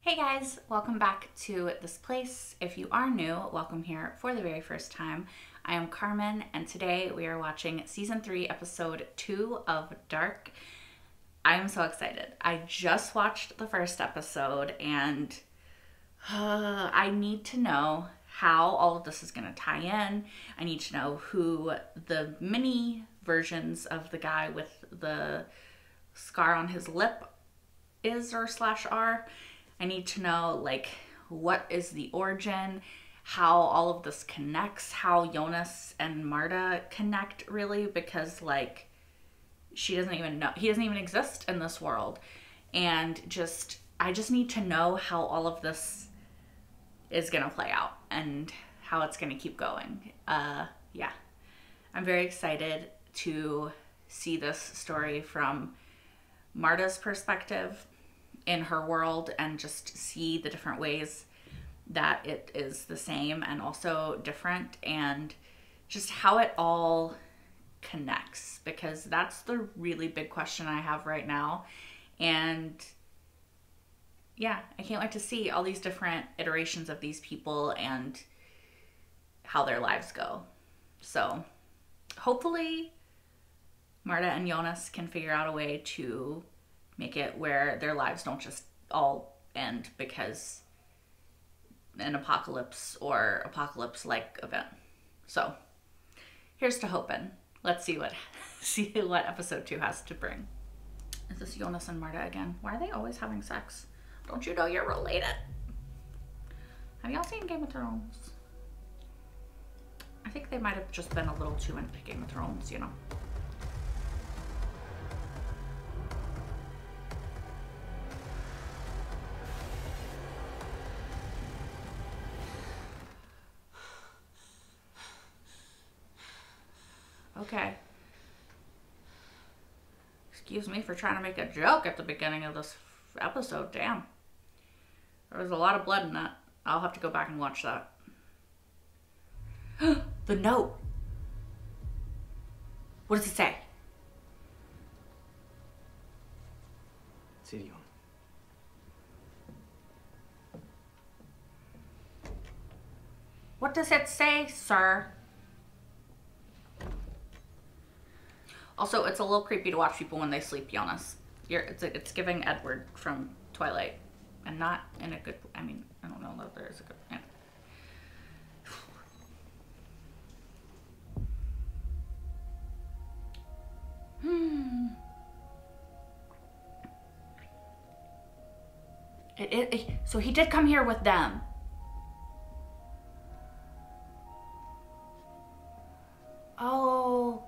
Hey guys, welcome back to this place. If you are new, welcome here for the very first time. I am Carmen, and today we are watching season 3, episode 2 of Dark. I am so excited. I just watched the first episode, and I need to know how all of this is going to tie in. I need to know who the mini versions of the guy with the scar on his lip is or slash are. I need to know, like, what is the origin, how all of this connects, how Jonas and Marta connect, really, because, like, she doesn't even know, he doesn't even exist in this world. And I just need to know how all of this is gonna play out and how it's gonna keep going. Yeah. I'm very excited to see this story from Marta's perspective in her world and just see the different ways that it is the same and also different, and just how it all connects, because that's the really big question I have right now. And yeah, I can't wait to see all these different iterations of these people and how their lives go. So hopefully Marta and Jonas can figure out a way to make it where their lives don't just all end because an apocalypse or apocalypse-like event. So here's to hoping. Let's see what episode 2 has to bring. Is this Jonas and Marta again? Why are they always having sex? Don't you know you're related? Have y'all seen Game of Thrones? I think they might have just been a little too into Game of Thrones, you know. Okay. Excuse me for trying to make a joke at the beginning of this episode. Damn. There was a lot of blood in that. I'll have to go back and watch that. The note. What does it say? Tyrion. What does it say, sir? Also, it's a little creepy to watch people when they sleep, Jonas. It's giving Edward from Twilight. And not in a good... I mean, I don't know that there is a good... Yeah. So he did come here with them. Oh...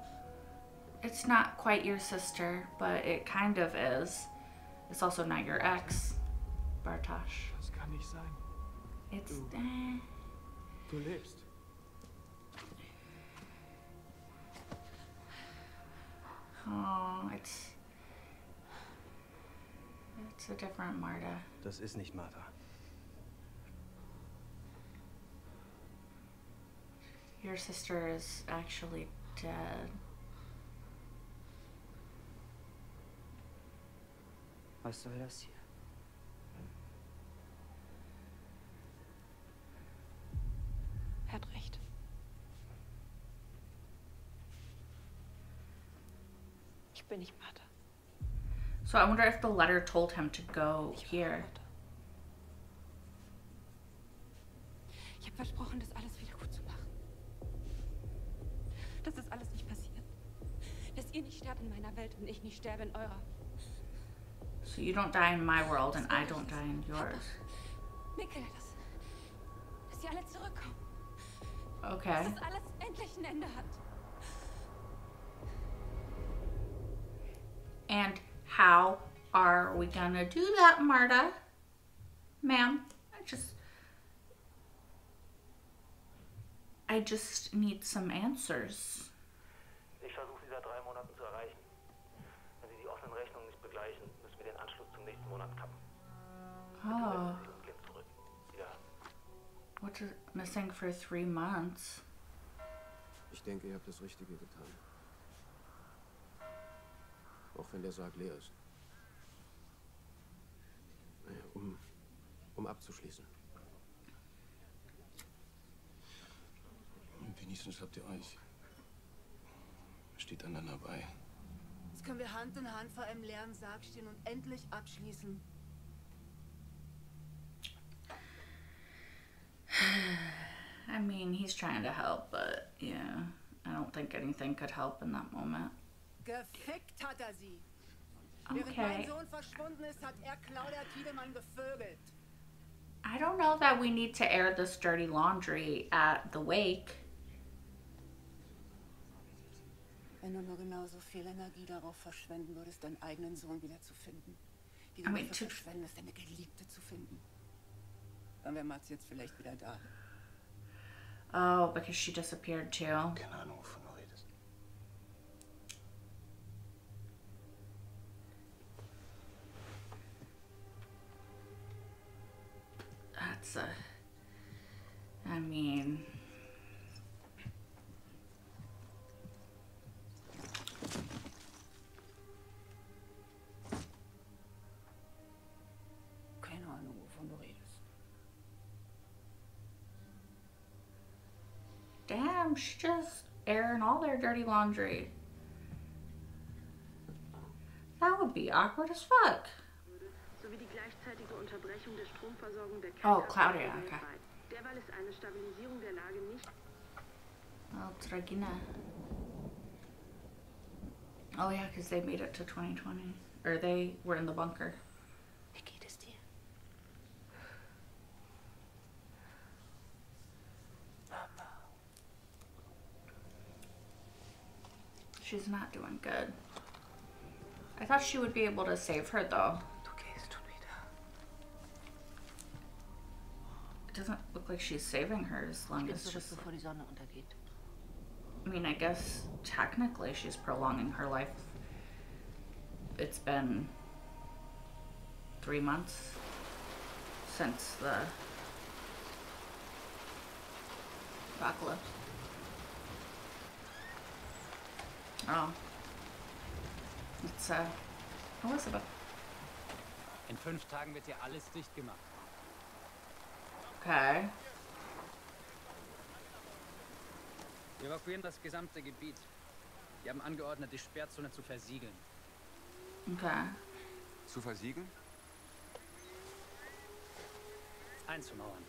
It's not quite your sister, but it kind of is. It's also not your ex, Bartosz. Das kann nicht sein. It's... Du lebst. Oh, it's a different Marta. Das ist nicht Marta. Your sister is actually dead. Was soll das hier? Er hat recht. Ich bin nicht Marta. So I wonder if the letter told him to go here. Ich habe versprochen, das alles wieder gut zu machen. Dass das alles nicht passiert. Dass ihr nicht sterbt in meiner Welt und ich nicht sterbe in eurer. So you don't die in my world and I don't die in yours. Mikkel, dass sie alle zurückkommen. Okay. Dass das alles endlich ein Ende hat. And how are we gonna do that, Marta? Ma'am, I just need some answers. Ich versuche sie seit 3 Monaten zu erreichen. Wenn Sie die offenen Rechnungen nicht begleichen, müssen wir den Anschluss zum nächsten Monat kappen. Oh. Sie umgehend zurück. Ja. What's missing for 3 months? Ich denke, ihr habt das Richtige getan. Auch wenn der Sarg leer ist. Naja, abzuschließen. Und wenigstens habt ihr euch. Steht einander bei. Jetzt können wir Hand in Hand vor einem leeren Sarg stehen und endlich abschließen. I mean, he's trying to help, but yeah, I don't think anything could help in that moment. Gefickt hat er sie. Während mein Sohn verschwunden ist, hat er Claudia Tiedemann gevögelt. I don't know that we need to air this dirty laundry at the wake. Wenn du nur genauso viel Energie darauf verschwenden würdest, deinen eigenen Sohn wiederzufinden, die du I mean, dafür verschwendest, deine Geliebte zu finden, dann wäre Mats jetzt vielleicht wieder da. Oh, because she disappeared too. Keine Ahnung, wovon du redest. That's a... I mean... Keine Ahnung, wovon du redest. Damn, she's just airing all their dirty laundry. That would be awkward as fuck. Sowie die gleichzeitige Unterbrechung der Stromversorgung der Oh, Claudia, okay. weltweit. Derweil ist eine Stabilisierung der Lage nicht. Oh, it's Regina. Oh yeah, because they made it to 2020. Or they were in the bunker. Wie geht es dir? She's not doing good. I thought she would be able to save her though. Du gehst schon wieder. It doesn't look like she's saving her as long as just... bevor die Sonne untergeht. I mean, I guess technically she's prolonging her life. It's been 3 months since the apocalypse. Oh. It's Elizabeth. In 5 Tagen wird hier alles dicht gemacht. Okay. Wir evakuieren das gesamte Gebiet. Wir haben angeordnet, die Sperrzone zu versiegeln. Okay. Zu versiegeln? Einzumauern.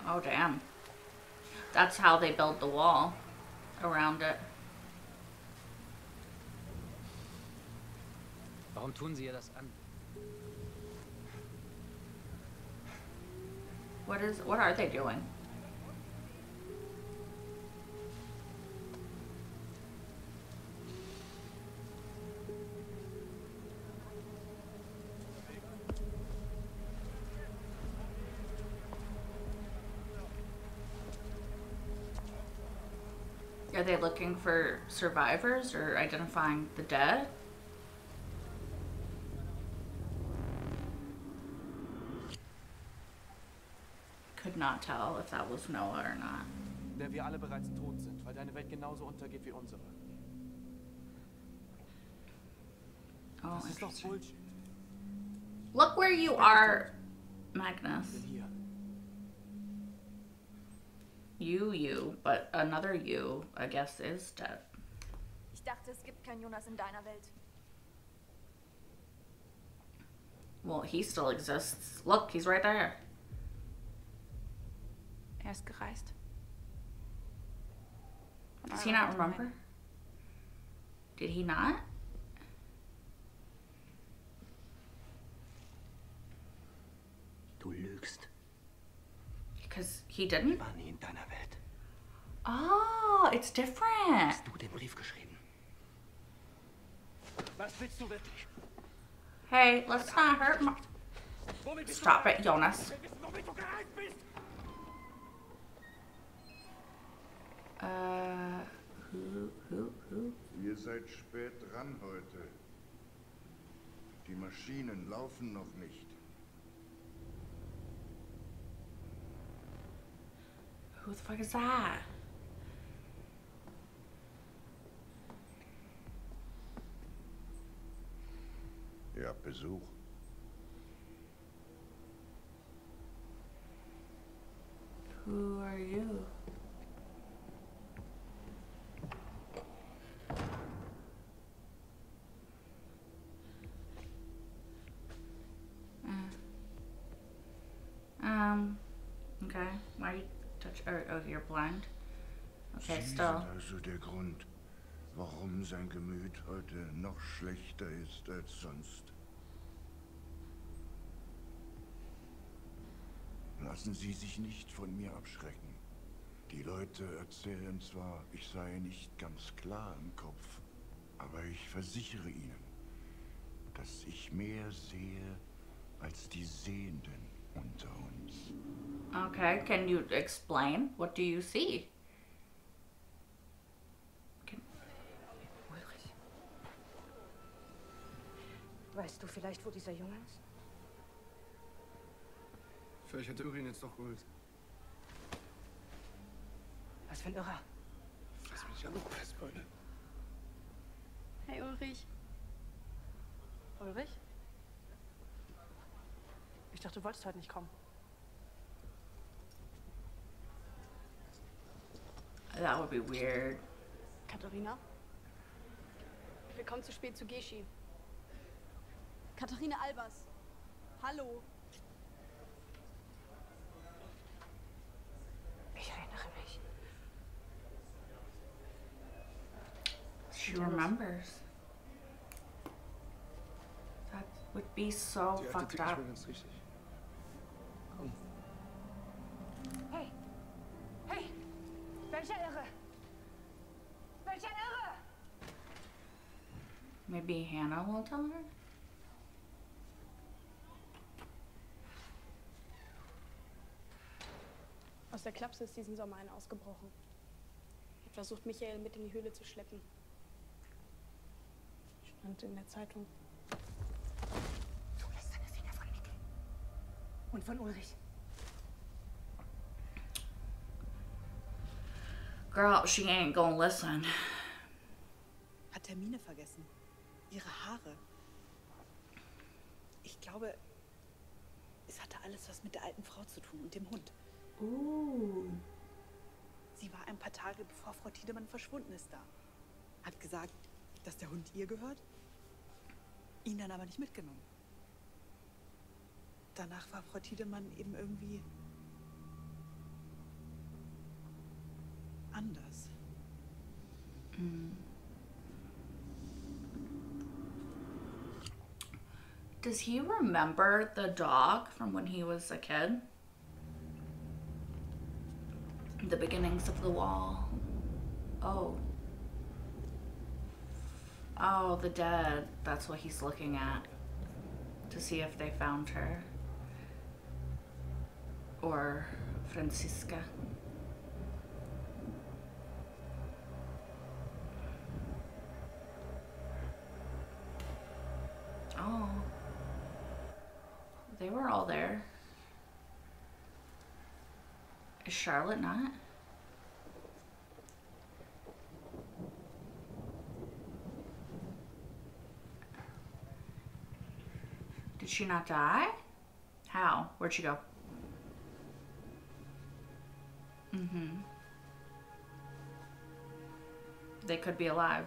Oh, damn. That's how they build the wall around it. Warum tun Sie ihr das an? What are they doing? Are they looking for survivors or identifying the dead? Could not tell if that was Noah or not. Der wir alle bereits tot sind, weil deine Welt genauso untergeht wie unsere. Oh, Das ist doch interesting. Bullshit. Look where you are, Magnus. Ich bin hier. You, but another you, I guess, is dead. Ich dachte, es gibt keinen Jonas in deiner Welt. Well, he still exists. Look, he's right there. Er ist gereist. Does he not remember? Did he not? Du lügst. Because he didn't? Ich war nie in deiner Welt. Oh, it's different. Hast du den Brief geschrieben? Was willst du wirklich? Hey, let's not hurt my... Stop it, Jonas. Who? Ihr seid spät dran heute. Die Maschinen laufen noch nicht. Who the fuck is that? Ihr habt Besuch. Or oh, you're blind? Okay, Sie still. sind also der Grund, warum sein Gemüt heute noch schlechter ist als sonst. Lassen Sie sich nicht von mir abschrecken. Die Leute erzählen zwar, ich sei nicht ganz klar im Kopf, aber ich versichere Ihnen, dass ich mehr sehe als die Sehenden unter uns. Okay, can you explain? What do you see? Ulrich. Weißt du vielleicht, wo dieser Junge ist? Vielleicht hat Uri ihn jetzt doch geholt. Was für ein Irrer. Lass mich an, du Pestbeule. Hey Ulrich. Ulrich? Ich dachte, du wolltest heute nicht kommen. That would be weird. Katharina? Wir kommen zu spät zu Geschi. Katharina Albers. Hallo. Ich erinnere mich. She remembers. That would be so Die alte fucked tickt up. nicht mehr ganz richtig. Komm. Hey! Hey! Welcher Irre? Welcher Irre? Maybe Hannah will tell her? Aus der Klapse ist diesen Sommer ein ausgebrochen. Hat versucht, Michael mit in die Höhle zu schleppen. Stand in der Zeitung. Du lässt deine Finger von Mikkel. Und von Ulrich. Girl, she ain't gonna listen. Hat Termine vergessen. Ihre Haare. Ich glaube, es hatte alles was mit der alten Frau zu tun und dem Hund. Sie war ein paar Tage, bevor Frau Tiedemann verschwunden ist, da. Hat gesagt, dass der Hund ihr gehört, ihn dann aber nicht mitgenommen. Danach war Frau Tiedemann eben irgendwie anders. Does he remember the dog from when he was a kid? The beginnings of the wall. Oh. Oh, the dead. That's what he's looking at. To see if they found her. Or Franziska. Oh. They were all there. Is Charlotte not? Did she not die? How? Where'd she go? They could be alive.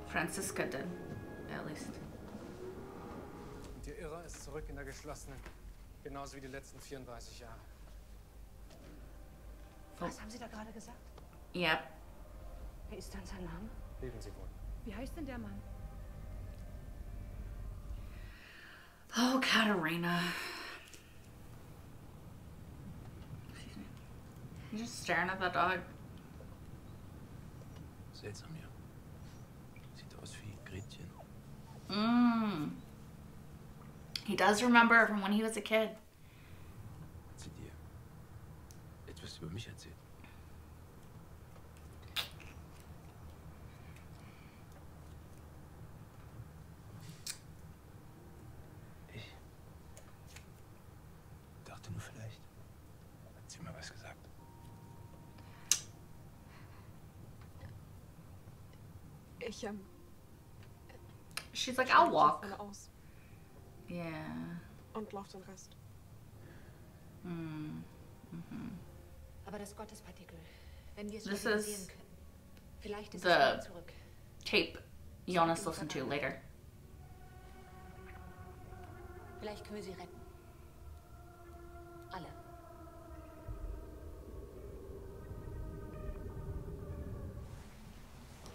Franziska did, at least. Und der Irrer ist zurück in der geschlossenen. Genauso wie die letzten 34 Jahre. Was haben Sie da gerade gesagt? Yep. Wie ist denn sein Name? Leben Sie wohl. Wie heißt denn der Mann? Oh, Katarina. You're just staring at that dog. Seltsam, ja. Sieht aus wie Gretchen. He does remember from when he was a kid. Hat sie dir etwas über mich erzählt? Ich dachte nur, vielleicht hat sie mal was gesagt. She's like, I'll walk. Aus Yeah. und lauf den Rest. Aber das Gottespartikel, wenn wir es This realisieren is können. Vielleicht ist es the wieder zurück. tape Jonas listened to later. Vielleicht können wir sie retten. Alle.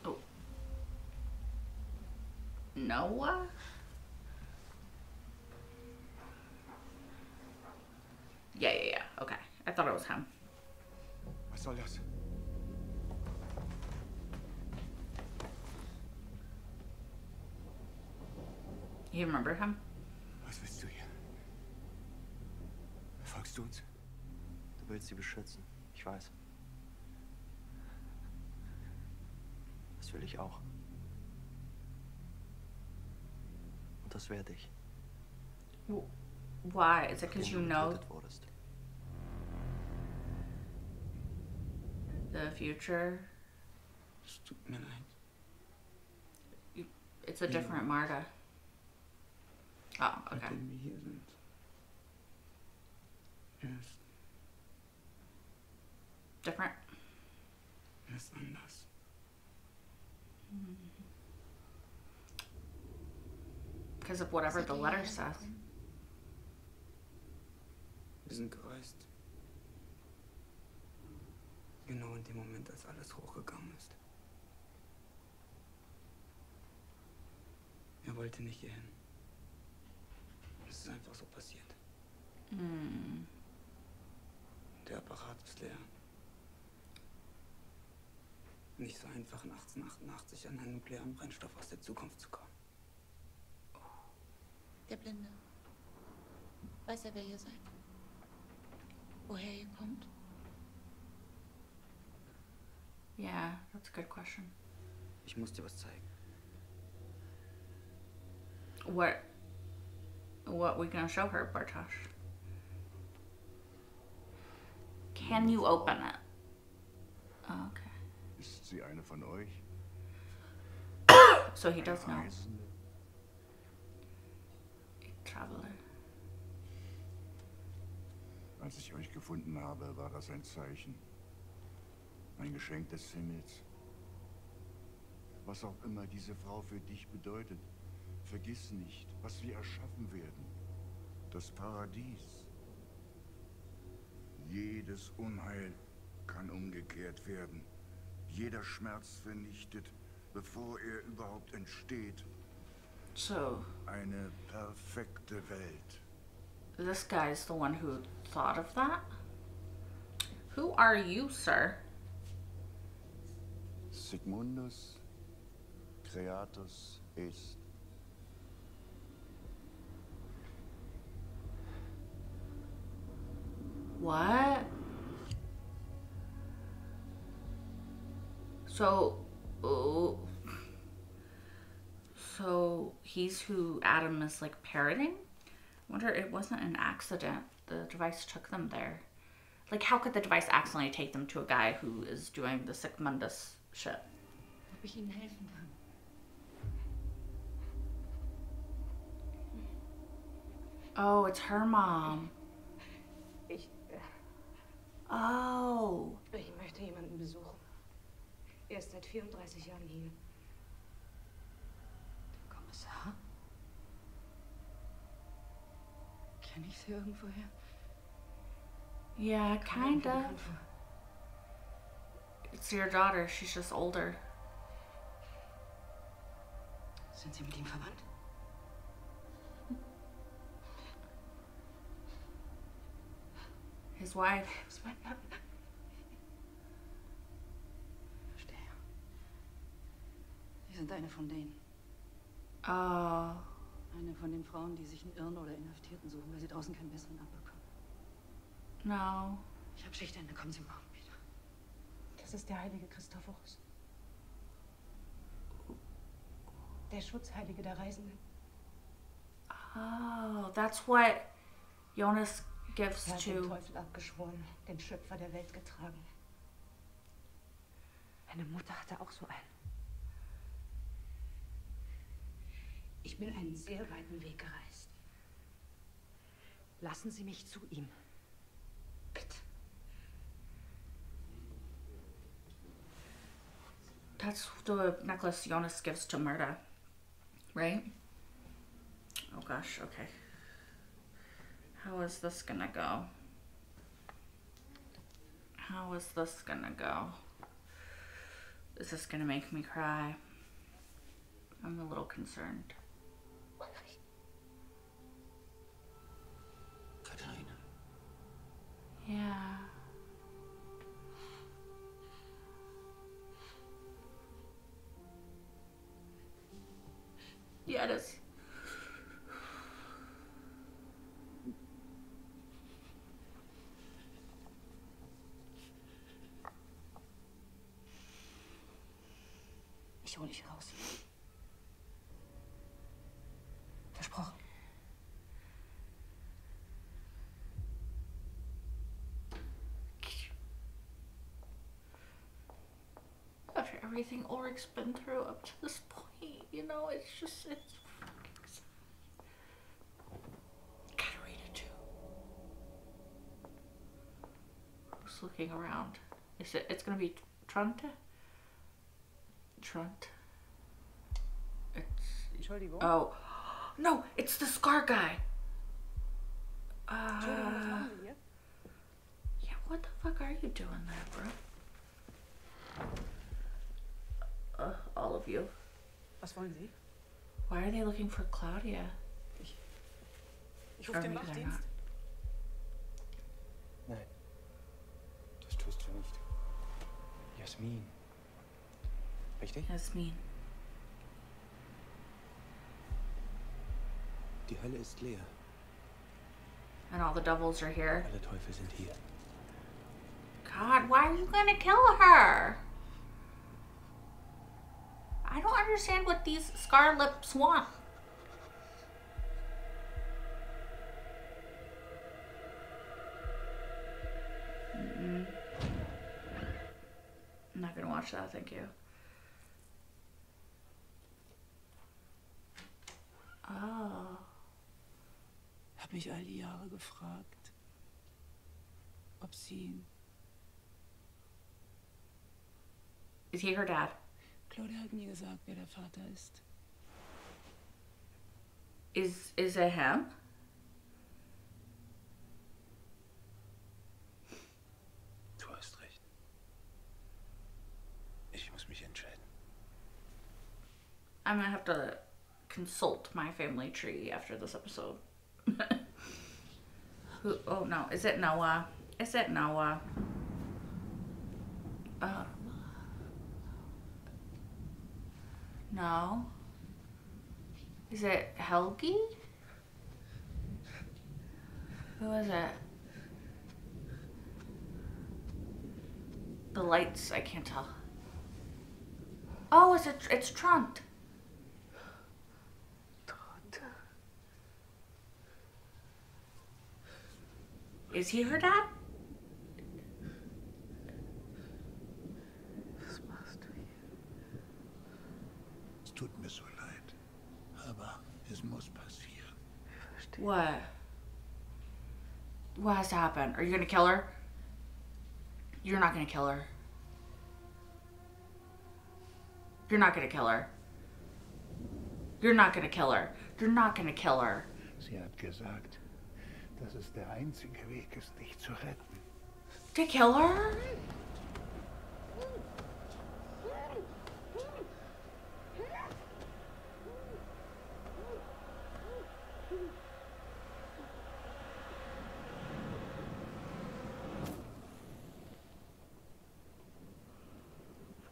Oh. Noah? Yeah. Okay. I thought it was him. Was soll das? You remember him? Was willst du hier? Folgst du uns? Du willst sie beschützen. Ich weiß. Das will ich auch. Und das werde ich. Why? Is it because you know the future? Es tut mir leid. It's a different Marta. Oh, okay. Seitdem wir hier sind. Er ist different. Er ist anders. Because of whatever the letter says. Wir sind gereist. Genau in dem Moment, als alles hochgegangen ist. Er wollte nicht hierhin. Es ist einfach so passiert. Der Apparat ist leer. Nicht so einfach, nachts 88 an einen nuklearen Brennstoff aus der Zukunft zu kommen. Der Blinde. Weiß er, wer ihr seid? Woher ihr kommt? Yeah, that's a good question. Ich muss dir was zeigen. What we gonna show her, Bartosz? Can you open it? Oh, okay. Ist sie eine von euch? So he does know. Reisende? Traveler. Als ich euch gefunden habe, war das ein Zeichen. Ein Geschenk des Himmels. Was auch immer diese Frau für dich bedeutet, vergiss nicht, was wir erschaffen werden. Das Paradies. Jedes Unheil kann umgekehrt werden. Jeder Schmerz vernichtet, bevor er überhaupt entsteht. So, eine perfekte Welt. This guy's the one who thought of that? Who are you, sir? Sigmundus Creatus est. What? So he's who Adam is like parroting? I wonder, it wasn't an accident. The device took them there. Like, how could the device accidentally take them to a guy who is doing the Sigmundus shit? Ob ich Ihnen helfen kann? Oh, it's her mom. Oh. Ich möchte jemanden besuchen. Er ist seit 34 Jahren hier. Der Kommissar? Kenn ich sie irgendwoher? Yeah, kind of. It's your daughter. She's just older. Sind Sie mit ihm verwandt? His wife. Verstehe. Sie sind eine von denen. Oh. Eine von den Frauen, die sich einen Irren oder Inhaftierten suchen, weil sie draußen keinen besseren abbekommen. No. Ich habe Schichtende. Kommen Sie morgen wieder. Das ist der heilige Christophorus. Der Schutzheilige der Reisenden. Oh, that's what Jonas gives Er hat to... den Teufel abgeschworen, den Schöpfer der Welt getragen. Meine Mutter hatte auch so einen. Ich bin einen sehr weiten Weg gereist. Lassen Sie mich zu ihm. Bitte. That's the necklace Jonas gives to Murda, right? Oh gosh, okay. How is this gonna go? How is this gonna go? Is this gonna make me cry? I'm a little concerned. Katharina. Yeah. Yeah, it is. Ich hole dich raus. Versprochen. After everything Ulrich's been through up to this point, you know, it's fucking sad. Katarina too. Who's looking around? It's gonna be Trunte? Trunt. Entschuldigung. Oh. No, it's the Scar guy. Entschuldigung, was machen Sie hier? Yeah, what the fuck are you doing there, bro? All of you. Was wollen Sie? Why are they looking for Claudia? Ich rufe den Wachdienst. Nein, das tust du nicht. Jasmin. Richtig? Jasmin. Die Hölle ist leer. And all the devils are here. Alle Teufel sind hier. God, why are you gonna kill her? I don't understand what these Scar Lips want. I'm not gonna watch that, thank you. Oh. Hab mich all die Jahre gefragt, ob sie... Is he her dad? Claudia hat nie gesagt, wer der Vater ist. Is it him? Du hast recht. Ich muss mich entscheiden. I'm gonna have to consult my family tree after this episode. Who? Oh no, is it Noah? Is it Noah? No. Is it Helgi? Who is it? The lights, I can't tell. Oh, it's Trunt. Is he her dad? Es tut mir so leid, aber es muss passieren. What? What has to happen? Are you gonna kill her? You're not gonna kill her. You're not gonna kill her. You're not gonna kill her. You're not gonna kill her. Sie hat gesagt, dass es der einzige Weg ist, dich zu retten. To kill her?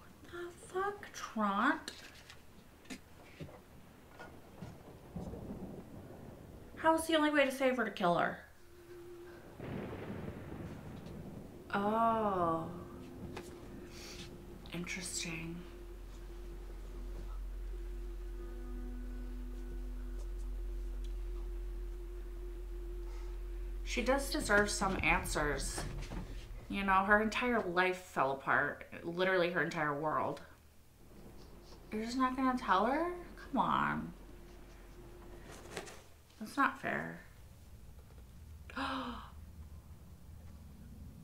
What the fuck, Trant? How's the only way to save her to kill her? Oh. Interesting. She does deserve some answers. You know, her entire life fell apart. Literally her entire world. You're just not gonna tell her? Come on. That's not fair.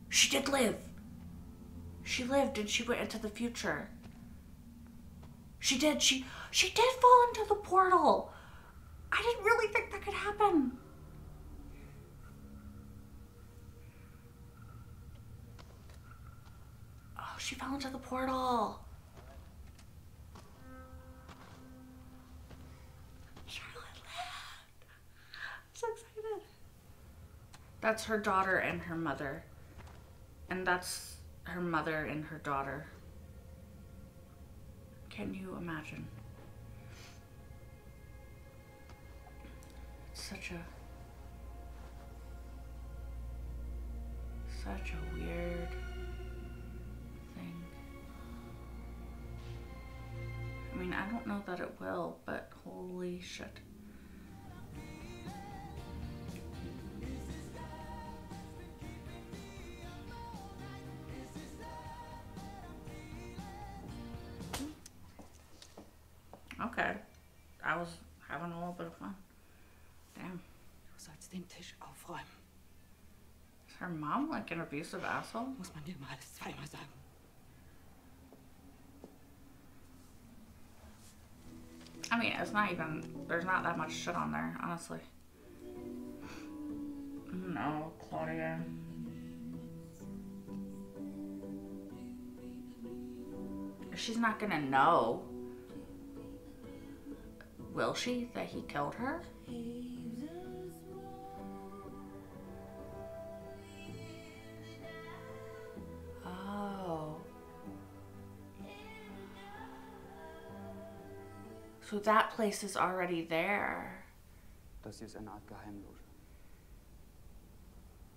She did live. She lived and she went into the future. She did. She did fall into the portal. I didn't really think that could happen. she fell into the portal. Charlotte lived. I'm so excited. That's her daughter and her mother. And that's her mother and her daughter. Can you imagine? Such a weird thing. I mean, I don't know that it will, but holy shit. Okay. I was having a little bit of fun. Damn. Du sollst den Tisch aufräumen. Is her mom like an abusive asshole? Muss man dir mal alles zweimal sagen. I mean, it's not even, there's not that much shit on there, honestly. No, Claudia. She's not gonna know. Will she, that he killed her? Oh. So that place is already there. Das hier ist eine Art Geheimloge.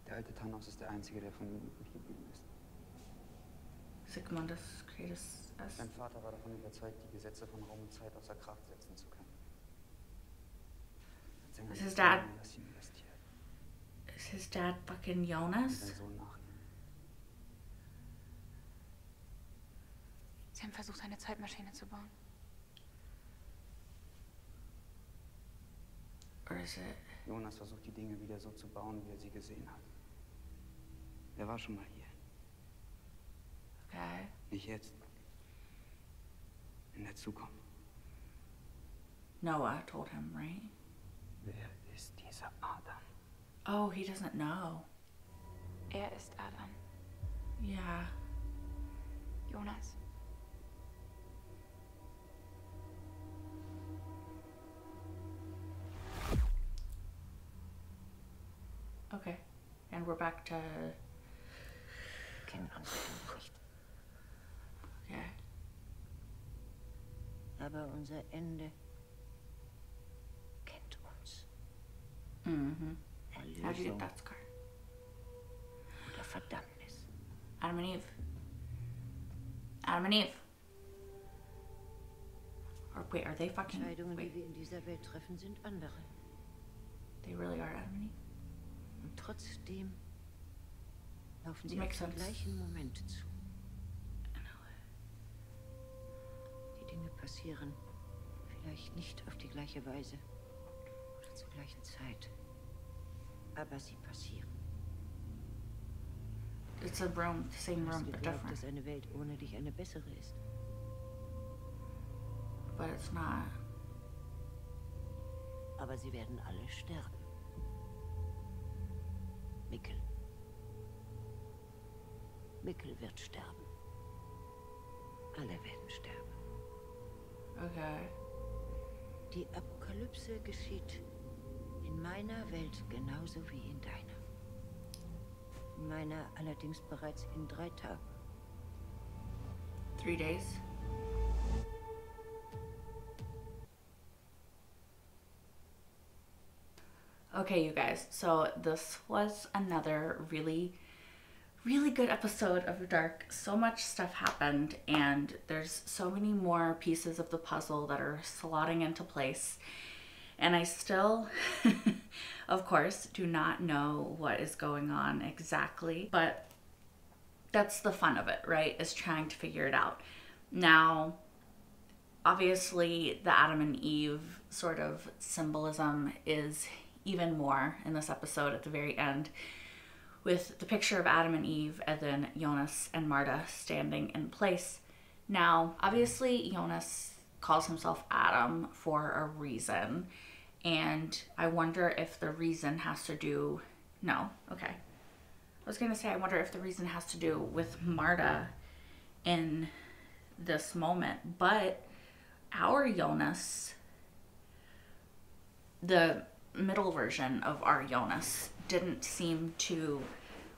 Der alte Thanos ist der Einzige, der von ihm übrig geblieben ist. Sigmundus Cretus. Sein Vater war davon überzeugt, die Gesetze von Raum und Zeit außer Kraft setzen zu können. Is his dad fucking Jonas? Sie haben versucht, eine Zeitmaschine zu bauen. Or is it? Jonas versucht, die Dinge wieder so zu bauen, wie er sie gesehen hat. Er war schon mal hier. Okay. Nicht jetzt. In der Zukunft. Noah told him, right? Wer ist dieser Adam? Oh, he doesn't know. Er ist Adam. Yeah. Jonas. Okay. And we're back to... Kennen unsere Nachricht. Okay. Aber unser Ende kennt uns. Mm-hmm. How'd you get that scar? Oder Verdammnis. Adam and Eve. Adam and Eve. Or wait, are they fucking... Entscheidungen, Wait. die wir in dieser Welt treffen, sind andere. They really are Adam and Eve? Und trotzdem laufen sie Makes auf den sense. gleichen Moment zu. Die Dinge passieren vielleicht nicht auf die gleiche Weise oder zur gleichen Zeit, aber sie passieren. It's a room, the same Du hast room, but geglaubt, different. dass eine Welt ohne dich eine bessere ist. But it's not. Aber sie werden alle sterben. Mikkel. Mikkel wird sterben. Alle werden sterben. Okay. Die Apokalypse geschieht in meiner Welt genauso wie in deiner. In meiner allerdings bereits in 3 Tagen. 3 days? Okay, you guys, so this was another really good episode of Dark. So much stuff happened, and there's so many more pieces of the puzzle that are slotting into place. And I still, of course, do not know what is going on exactly, but that's the fun of it, right? Is trying to figure it out. Now, obviously, the Adam and Eve sort of symbolism is even more in this episode at the very end, with the picture of Adam and Eve and then Jonas and Marta standing in place. Now, obviously, Jonas calls himself Adam for a reason, and I wonder if the reason has to do... No, okay. I was gonna say, I wonder if the reason has to do with Marta in this moment. But our Jonas, the middle version of our Jonas, didn't seem to,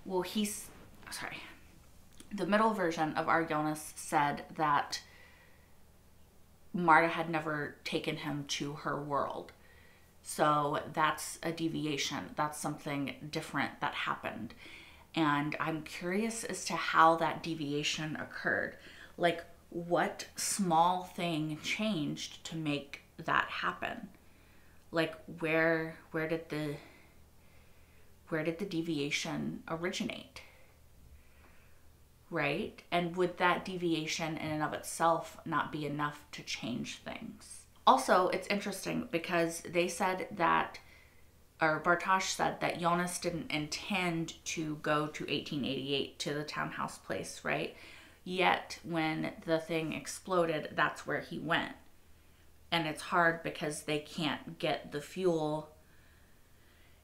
well, the middle version of our Jonas said that Marta had never taken him to her world. So that's a deviation. That's something different that happened. And I'm curious as to how that deviation occurred. Like, what small thing changed to make that happen? Like, where did the deviation originate? Right? And would that deviation in and of itself not be enough to change things? Also, it's interesting because they said that, or Bartosz said that Jonas didn't intend to go to 1888 to the townhouse place, right? Yet when the thing exploded, that's where he went. And it's hard because they can't get the fuel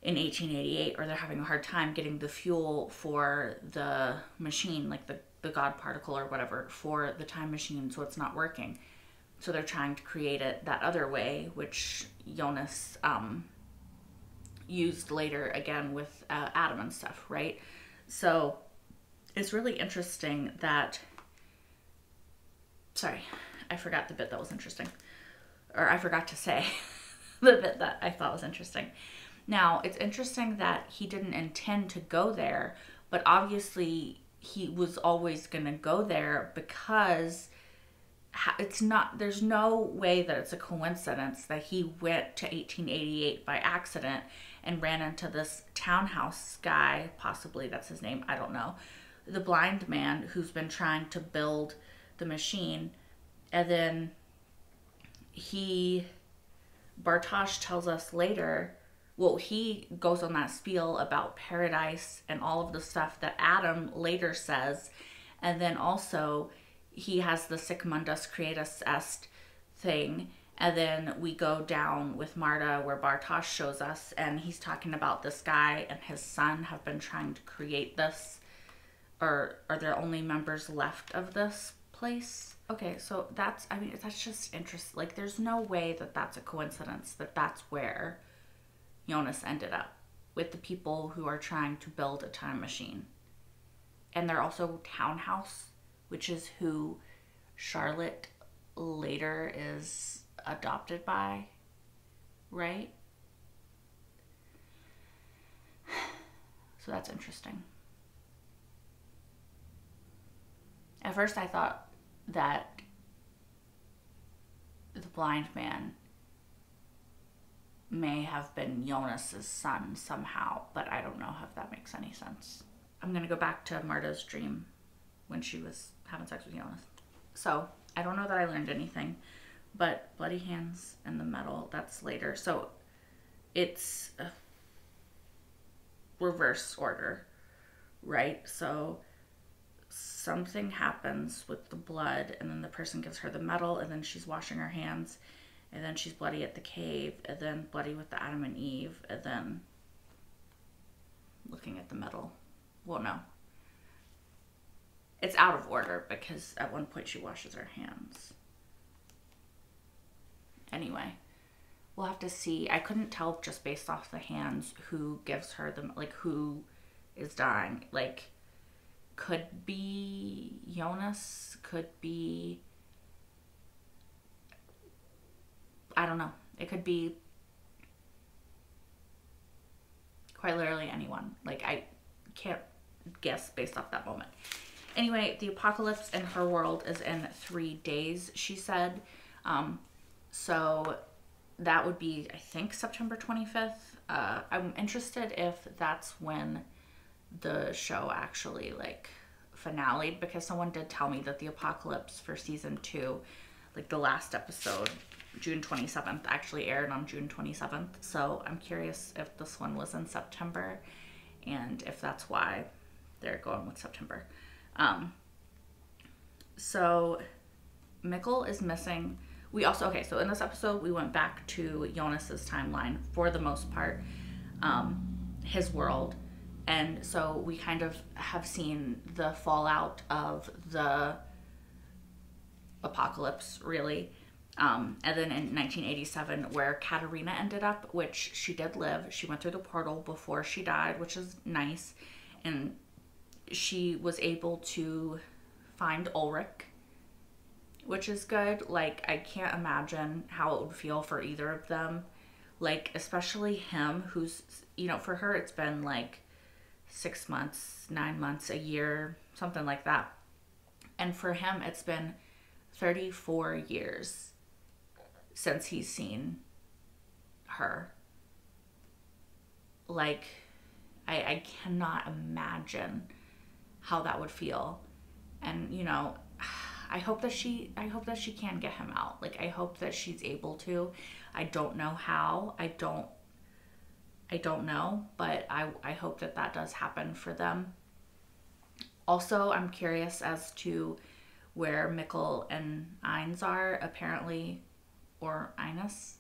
in 1888, or they're having a hard time getting the fuel for the machine, like the God particle or whatever, for the time machine, so it's not working. So they're trying to create it that other way, which Jonas used later again with Adam and stuff, right? So it's really interesting that, sorry, I forgot the bit that was interesting. Or I forgot to say the bit that I thought was interesting. Now, it's interesting that he didn't intend to go there, but obviously he was always going to go there because there's no way that it's a coincidence that he went to 1888 by accident and ran into this townhouse guy, possibly that's his name, I don't know, the blind man who's been trying to build the machine. And then Bartosz tells us later, well, he goes on that spiel about paradise and all of the stuff that Adam later says. And then also he has the sic mundus creatus est thing. And then we go down with Marta where Bartosz shows us, and he's talking about this guy and his son have been trying to create this, or are there only members left of this place? Okay, so that's just interesting. Like, there's no way that that's a coincidence that that's where Jonas ended up, with the people who are trying to build a time machine. And they're also townhouse, which is who Charlotte later is adopted by, right? So that's interesting. At first I thought that the blind man may have been Jonas's son somehow, but I don't know if that makes any sense. I'm gonna go back to Marta's dream when she was having sex with Jonas. So I don't know that I learned anything, but bloody hands and the metal, that's later. So it's a reverse order, right? So something happens with the blood, and then the person gives her the medal, and then she's washing her hands, and then she's bloody at the cave, and then bloody with the Adam and Eve, and then looking at the medal. Well, no. It's out of order because at one point she washes her hands. Anyway, we'll have to see. I couldn't tell just based off the hands who gives her the, like, who is dying. Like, could be Jonas, could be, I don't know. It could be quite literally anyone. Like, I can't guess based off that moment. Anyway, the apocalypse in her world is in 3 days, she said. So that would be, I think, September 25th. I'm interested if that's when the show actually, like, finale'd, because someone did tell me that the apocalypse for season 2, like the last episode, June 27th, actually aired on June 27th. So I'm curious if this one was in September and if that's why they're going with September. So Mikkel is missing. We also, okay, so in this episode, we went back to Jonas's timeline for the most part, his world. And so we kind of have seen the fallout of the apocalypse, really. And then in 1987, where Katerina ended up, which she did live. She went through the portal before she died, which is nice. And she was able to find Ulrich, which is good. Like, I can't imagine how it would feel for either of them. Like, especially him, who's, you know, for her, it's been like 6 months, 9 months, a year, something like that. And for him, it's been 34 years since he's seen her. Like, I cannot imagine how that would feel. And, you know, I hope that she can get him out. Like, I hope that she's able to. I don't know how. I don't know, but I hope that that does happen for them. Also, I'm curious as to where Mikkel and Ines are, apparently, or Ines.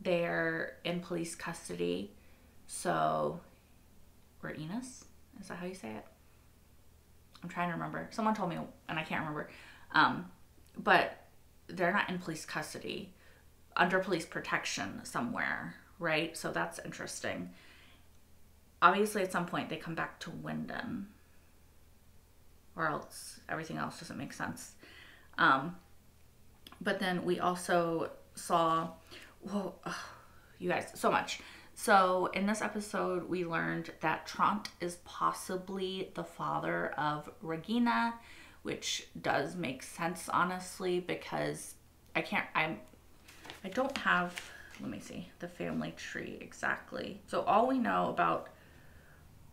They're in police custody, so, or Ines? Is that how you say it? I'm trying to remember. Someone told me, and I can't remember. But they're not in police custody, under police protection somewhere, right? So that's interesting. Obviously, at some point, they come back to Winden, or else everything else doesn't make sense. But then we also saw, whoa, you guys, so much. So in this episode, we learned that Trant is possibly the father of Regina, which does make sense, honestly, because I don't have, let me see, the family tree exactly. So all we know about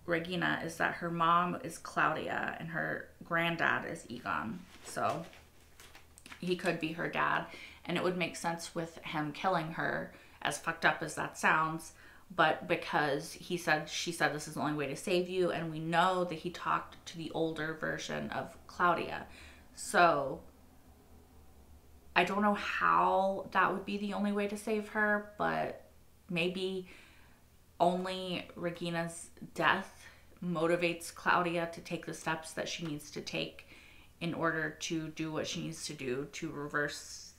Regina is that her mom is Claudia and her granddad is Egon. So he could be her dad, and it would make sense with him killing her, as fucked up as that sounds. But because she said this is the only way to save you, and we know that he talked to the older version of Claudia. So I don't know how that would be the only way to save her, but maybe only Regina's death motivates Claudia to take the steps that she needs to take in order to do what she needs to do to reverse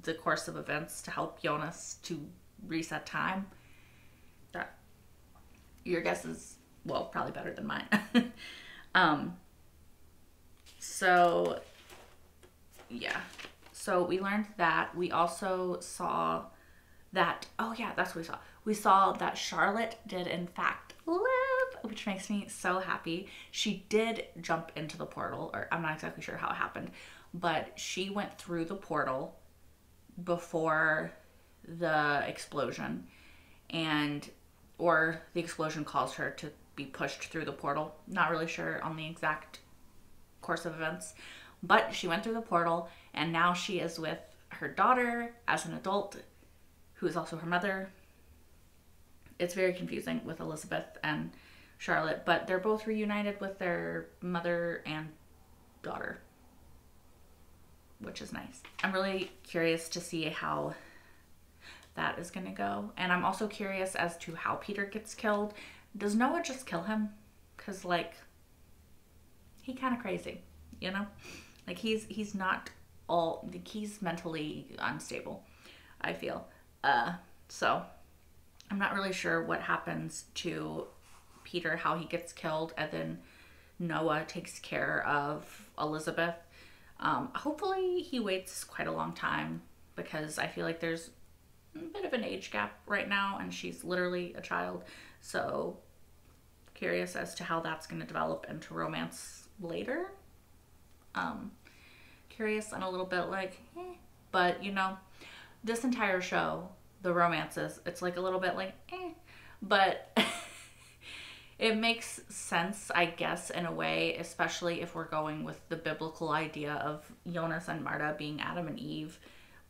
the course of events, to help Jonas to reset time. Your guess is, well, probably better than mine. So, yeah. So we learned that. We also saw that, oh yeah, that's what we saw. We saw that Charlotte did in fact live, which makes me so happy. She did jump into the portal, or I'm not exactly sure how it happened, but she went through the portal before the explosion, or the explosion caused her to be pushed through the portal. Not really sure on the exact course of events, but she went through the portal, and now she is with her daughter as an adult, who is also her mother. It's very confusing with Elizabeth and Charlotte, but they're both reunited with their mother and daughter, which is nice. I'm really curious to see how that is going to go. And I'm also curious as to how Peter gets killed. Does Noah just kill him? Because, like, he kind of crazy, you know? Like, he's not all, like, he's mentally unstable, I feel. So I'm not really sure what happens to Peter, how he gets killed, and then Noah takes care of Elizabeth. Hopefully he waits quite a long time, because I feel like there's a bit of an age gap right now, and she's literally a child. So curious as to how that's going to develop into romance later. Curious and a little bit like, but you know, this entire show, the romances, it's like a little bit like, but it makes sense, I guess, in a way, especially if we're going with the biblical idea of Jonas and Marta being Adam and Eve,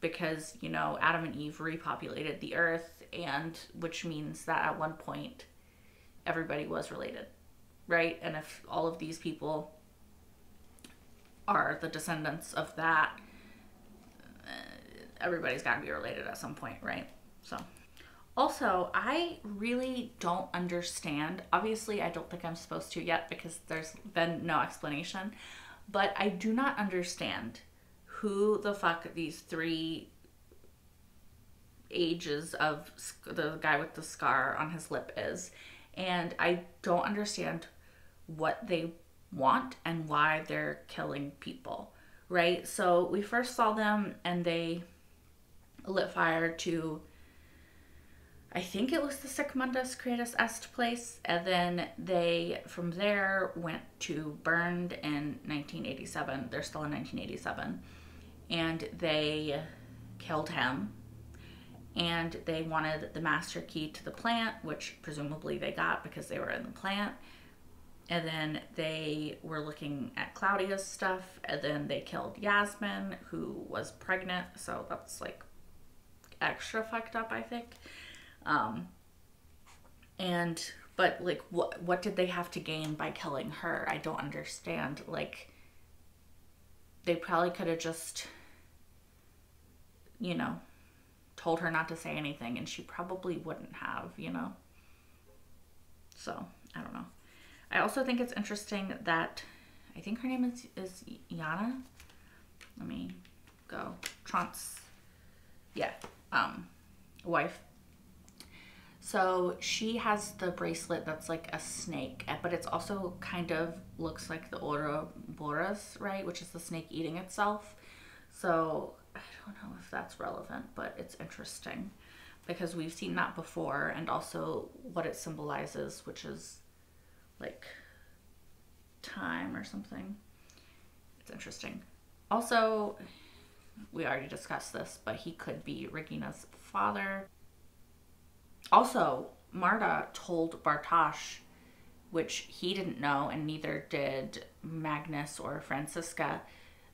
because, you know, Adam and Eve repopulated the earth, and which means that at one point everybody was related, right? And if all of these people are the descendants of that, everybody's got to be related at some point, right? So also, I really don't understand, obviously I don't think I'm supposed to yet because there's been no explanation, But I do not understand who the fuck these 3 ages of the guy with the scar on his lip is. And I don't understand what they want and why they're killing people, right? So we first saw them and they lit fire to, I think it was the Sic Mundus Creatus Est place, and then they from there went to Burned in 1987. They're still in 1987, and they killed him, and they wanted the master key to the plant, which presumably they got because they were in the plant. And then they were looking at Claudia's stuff, and then they killed Yasmin, who was pregnant, so that's like extra fucked up, I think. But like, what did they have to gain by killing her? I don't understand. Like, they probably could have just, you know, told her not to say anything, and she probably wouldn't have, you know? So, I don't know. I also think it's interesting that, I think her name is Yana. Let me go. Trant's, yeah, wife. So she has the bracelet that's like a snake, but it's also kind of looks like the Ouroboros, right? Which is the snake eating itself. So I don't know if that's relevant, but it's interesting because we've seen that before, and also what it symbolizes, which is like time or something. It's interesting. Also, we already discussed this, but he could be Regina's father. Also, Marta told Bartosz, which he didn't know, and neither did Magnus or Franziska,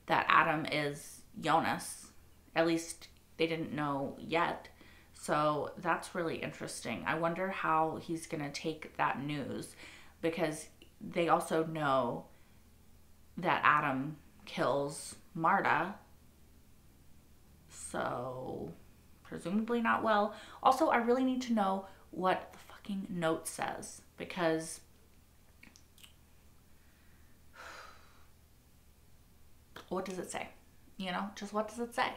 that Adam is Jonas. At least they didn't know yet. So that's really interesting. I wonder how he's going to take that news, because they also know that Adam kills Marta. So presumably not well. Also, I really need to know what the fucking note says, because what does it say? You know, just what does it say?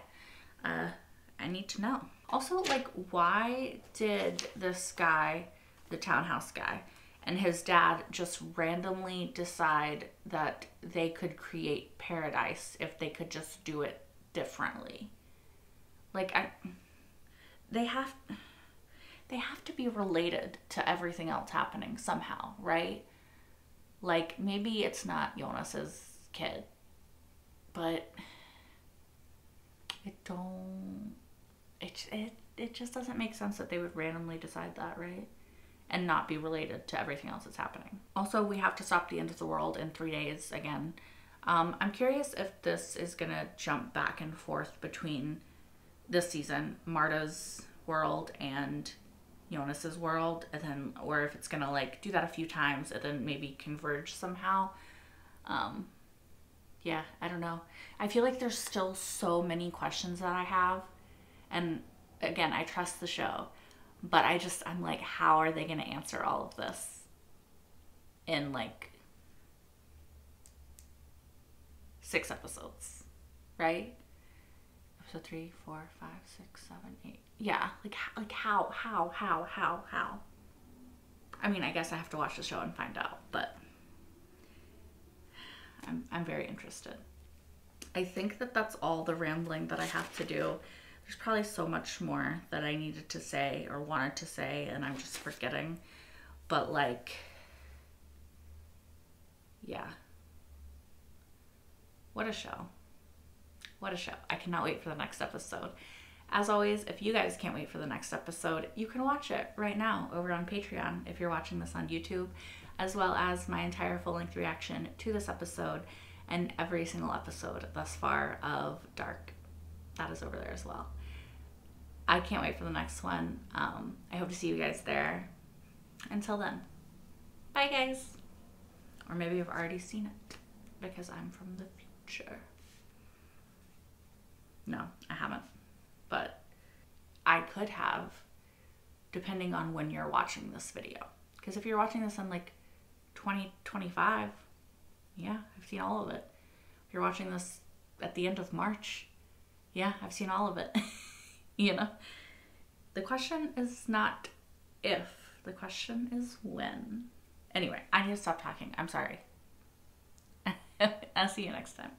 I need to know. Also, like, why did this guy, the townhouse guy, and his dad just randomly decide that they could create paradise if they could just do it differently? Like, they have to be related to everything else happening somehow, right? Like, maybe it's not Jonas's kid, but it just doesn't make sense that they would randomly decide that, right? And not be related to everything else that's happening. Also, we have to stop the end of the world in 3 days again. I'm curious if this is gonna jump back and forth between this season, Marta's world and Jonas's world, and then, or if it's gonna like do that a few times and then maybe converge somehow. Yeah, I don't know. I feel like there's still so many questions that I have, and again, I trust the show, but I'm like, how are they gonna answer all of this in like 6 episodes, right? Episode 3, 4, 5, 6, 7, 8. Yeah, like how? I mean, I guess I have to watch the show and find out, but I'm very interested. I think that that's all the rambling that I have to do. There's probably so much more that I needed to say or wanted to say, and I'm just forgetting. But like, yeah. What a show. What a show. I cannot wait for the next episode. As always, if you guys can't wait for the next episode, you can watch it right now over on Patreon if you're watching this on YouTube, as well as my entire full-length reaction to this episode and every single episode thus far of Dark. That is over there as well. I can't wait for the next one. I hope to see you guys there. Until then, bye guys. Or maybe you've already seen it because I'm from the future. No, I haven't. But I could have, depending on when you're watching this video. Because if you're watching this in like 2025, yeah, I've seen all of it. You're watching this at the end of March. Yeah, I've seen all of it. You know? The question is not if. The question is when. Anyway, I need to stop talking. I'm sorry. I'll see you next time.